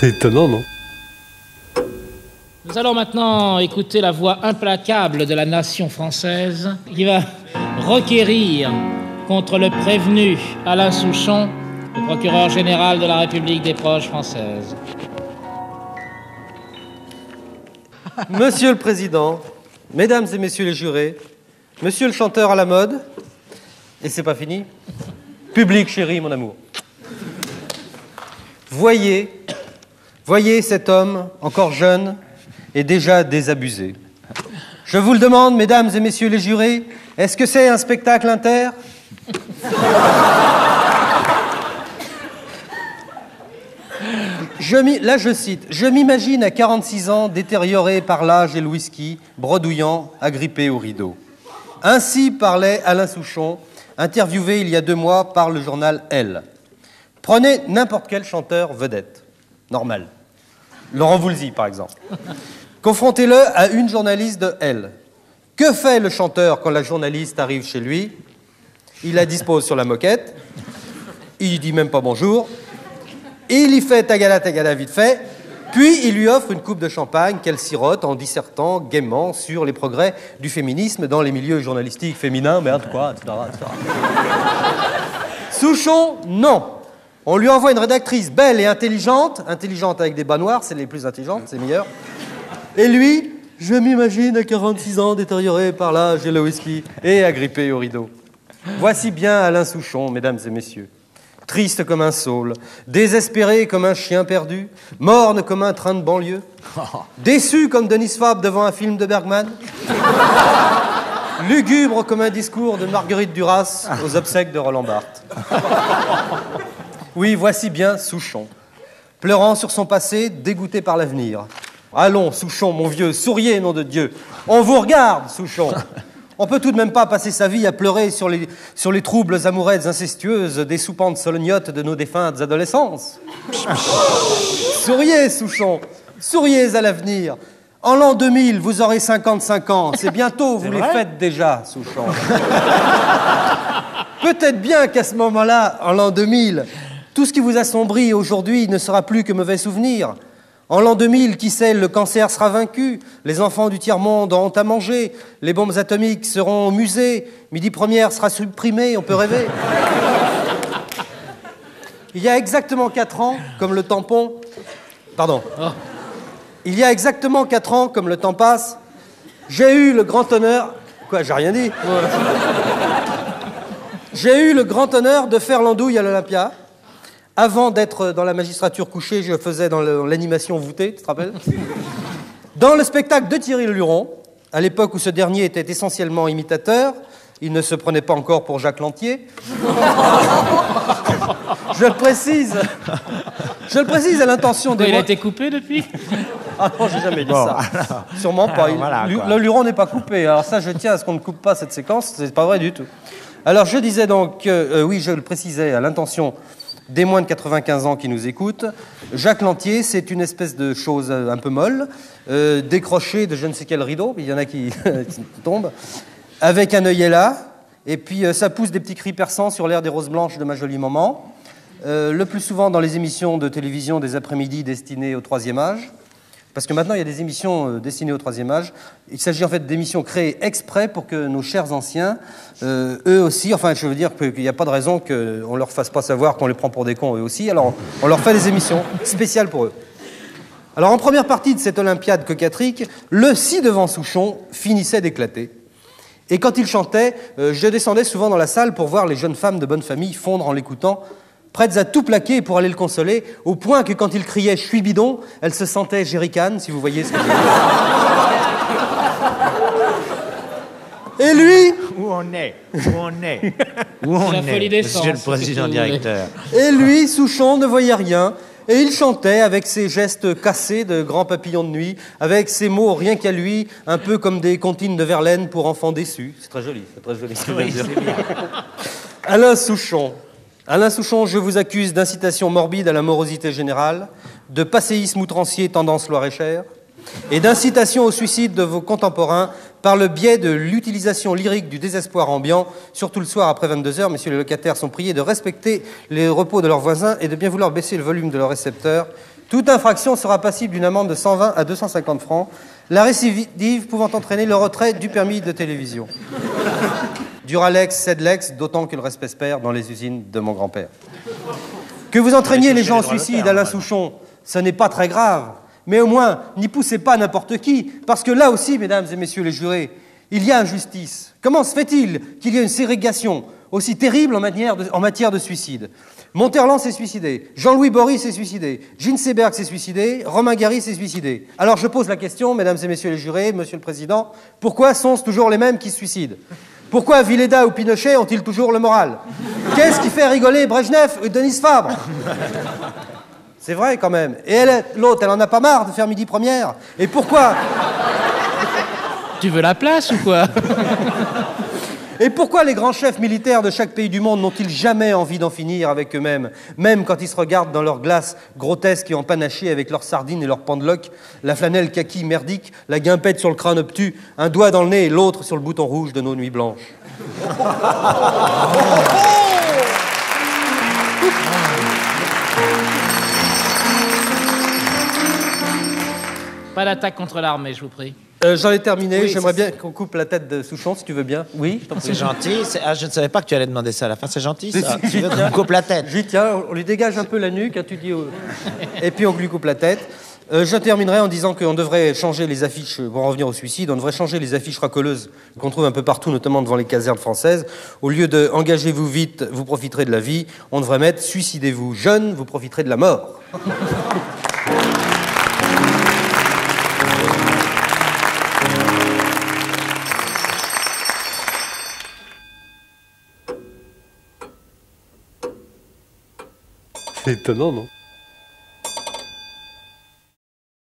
C'est étonnant, non? Nous allons maintenant écouter la voix implacable de la nation française qui va requérir contre le prévenu Alain Souchon, le procureur général de la République des Proches françaises. Monsieur le Président, Mesdames et Messieurs les jurés, Monsieur le chanteur à la mode, et c'est pas fini, public chéri, mon amour. Voyez cet homme, encore jeune et déjà désabusé. Je vous le demande, Mesdames et Messieurs les jurés, est-ce que c'est un spectacle inter? Là, je cite, « Je m'imagine à 46 ans, détérioré par l'âge et le whisky, bredouillant, agrippé au rideau. » Ainsi parlait Alain Souchon, interviewé il y a 2 mois par le journal Elle. Prenez n'importe quel chanteur vedette, normal. Laurent Voulzy, par exemple. Confrontez-le à une journaliste de Elle. Que fait le chanteur quand la journaliste arrive chez lui? Il la dispose sur la moquette, il dit même pas bonjour, il y fait tagada vite fait, puis il lui offre une coupe de champagne qu'elle sirote en dissertant gaiement sur les progrès du féminisme dans les milieux journalistiques féminins, merde quoi, etc. Souchon, non. On lui envoie une rédactrice belle et intelligente avec des bas noirs, c'est les plus intelligentes, c'est meilleur. Et lui, je m'imagine à 46 ans, détérioré par l'âge et le whisky, et agrippé au rideau. Voici bien Alain Souchon, mesdames et messieurs. Triste comme un saule, désespéré comme un chien perdu, morne comme un train de banlieue, déçu comme Denis Fabre devant un film de Bergman, lugubre comme un discours de Marguerite Duras aux obsèques de Roland Barthes. Oui, voici bien Souchon, pleurant sur son passé, dégoûté par l'avenir. Allons, Souchon, mon vieux, souriez, nom de Dieu. On vous regarde, Souchon. On peut tout de même pas passer sa vie à pleurer sur les troubles amourettes incestueuses des soupantes solognottes de nos défuntes adolescences. Souriez, Souchon, souriez à l'avenir. En l'an 2000, vous aurez 55 ans. C'est bientôt, vous les faites déjà, Souchon. Peut-être bien qu'à ce moment-là, en l'an 2000, tout ce qui vous assombrit aujourd'hui ne sera plus que mauvais souvenirs. En l'an 2000, qui sait, le cancer sera vaincu, les enfants du tiers-monde auront à manger, les bombes atomiques seront au musée, Midi Première sera supprimé, on peut rêver. Il y a exactement 4 ans, comme le tampon... Pardon. Il y a exactement 4 ans, comme le temps passe, j'ai eu le grand honneur... Quoi, j'ai rien dit? J'ai eu le grand honneur de faire l'andouille à l'Olympia. Avant d'être dans la magistrature couchée, je faisais dans l'animation voûtée, tu te rappelles? Dans le spectacle de Thierry Luron, à l'époque où ce dernier était essentiellement imitateur, il ne se prenait pas encore pour Jacques Lantier. Je le précise à l'intention des... Il a été coupé depuis? Ah non, j'ai jamais dit ça. Alors, sûrement pas. Le Luron n'est pas coupé. Alors ça, je tiens à ce qu'on ne coupe pas cette séquence. C'est pas vrai du tout. Alors je disais donc, oui, je le précisais à l'intention des moins de 95 ans qui nous écoutent. Jacques Lantier, c'est une espèce de chose un peu molle, décrochée de je ne sais quel rideau, il y en a qui tombent, avec un œillet là, et puis ça pousse des petits cris perçants sur l'air des roses blanches de ma jolie maman, le plus souvent dans les émissions de télévision des après-midi destinées au troisième âge, parce que maintenant il y a des émissions destinées au troisième âge. Il s'agit en fait d'émissions créées exprès pour que nos chers anciens, eux aussi, enfin je veux dire qu'il n'y a pas de raison qu'on leur fasse pas savoir qu'on les prend pour des cons eux aussi, alors on leur fait des émissions spéciales pour eux. Alors en première partie de cette Olympiade cocatrique, le ci-devant Souchon finissait d'éclater. Et quand il chantait, je descendais souvent dans la salle pour voir les jeunes femmes de bonne famille fondre en l'écoutant, prêtes à tout plaquer pour aller le consoler, au point que quand il criait « je suis bidon », elle se sentait jerrycan, si vous voyez ce que je veux dire. Et lui... Où on est, monsieur le président directeur. Et lui, Souchon, ne voyait rien, et il chantait avec ses gestes cassés de grand papillon de nuit, avec ses mots rien qu'à lui, un peu comme des comptines de Verlaine pour enfants déçus. C'est très joli, c'est très joli. Oui, c'est bien. Alain Souchon, je vous accuse d'incitation morbide à la morosité générale, de passéisme outrancier tendance Loir-et-Cher, et d'incitation au suicide de vos contemporains par le biais de l'utilisation lyrique du désespoir ambiant, surtout le soir après 22h. Messieurs les locataires sont priés de respecter les repos de leurs voisins et de bien vouloir baisser le volume de leur récepteur, Toute infraction sera passible d'une amende de 120 à 250 francs, la récidive pouvant entraîner le retrait du permis de télévision. Duralex, Sedlex, d'autant que le respect se perd dans les usines de mon grand-père. Que vous entraîniez les gens au suicide, Alain Souchon, ce n'est pas très grave. Mais au moins, n'y poussez pas n'importe qui, parce que là aussi, mesdames et messieurs les jurés, il y a injustice. Comment se fait-il qu'il y ait une ségrégation aussi terrible en matière de suicide? Monterland s'est suicidé, Jean-Louis Bory s'est suicidé, Gene Seberg s'est suicidé, Romain Gary s'est suicidé. Alors je pose la question, mesdames et messieurs les jurés, monsieur le Président, pourquoi sont-ce toujours les mêmes qui se suicident? Pourquoi Villeda ou Pinochet ont-ils toujours le moral? Qu'est-ce qui fait rigoler Brejnev ou Denise Fabre? C'est vrai quand même. Et l'autre, elle en a pas marre de faire midi première. Et pourquoi? Tu veux la place ou quoi? Et pourquoi les grands chefs militaires de chaque pays du monde n'ont-ils jamais envie d'en finir avec eux-mêmes, même quand ils se regardent dans leur glace grotesque et empanachée avec leurs sardines et leurs pendeloques, la flanelle kaki merdique, la guimpette sur le crâne obtus, un doigt dans le nez et l'autre sur le bouton rouge de nos nuits blanches? Pas d'attaque contre l'armée, je vous prie. J'en ai terminé. Oui, j'aimerais bien qu'on coupe la tête de Souchon, si tu veux bien. Oui, je t'en prie. C'est gentil. Je ne savais pas que tu allais demander ça à la fin. C'est gentil, ça. Tu veux qu'on coupe la tête? J'y tiens, on lui dégage un peu la nuque, hein, tu dis, et puis on lui coupe la tête. Je terminerai en disant qu'on devrait changer les affiches, pour en revenir au suicide, on devrait changer les affiches racoleuses qu'on trouve un peu partout, notamment devant les casernes françaises. Au lieu de « engagez-vous vite, vous profiterez de la vie », on devrait mettre « suicidez-vous jeune, vous profiterez de la mort ». C'est étonnant, non?